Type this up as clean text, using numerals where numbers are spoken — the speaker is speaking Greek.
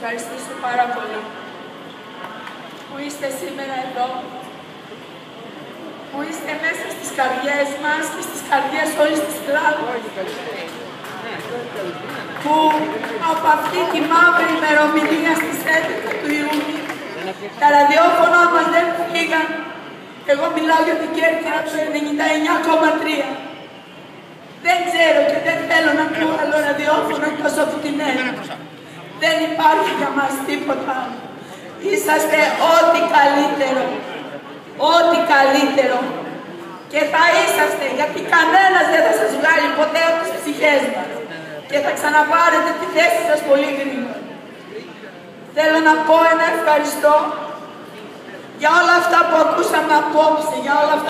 ευχαριστήσω πάρα πολύ που είστε σήμερα εδώ, που είστε μέσα στις καρδιές μας και στις καρδιές όλης της Ελλάδας, που από αυτή τη μαύρη ημερομηνία στις 11 του Ιούνιου τα ραδιόφωνα μας δεν φύγαν. Εγώ μιλάω για την Κέρκυρα του 99,3. Δεν ξέρω και δεν θέλω να πω άλλο ραδιόφωνο εκτός από την ΕΡΤ. Δεν υπάρχει για μας τίποτα. Είσαστε ό,τι καλύτερο. Ό,τι καλύτερο. Και θα είσαστε, γιατί κανένας δεν θα σας βγάλει ποτέ από τις ψυχές μας. Και θα ξαναπάρετε τη θέση σας πολύ γρήγορα. Θέλω να πω ένα ευχαριστώ για όλα αυτά που ακούσαμε απόψε, για όλα αυτά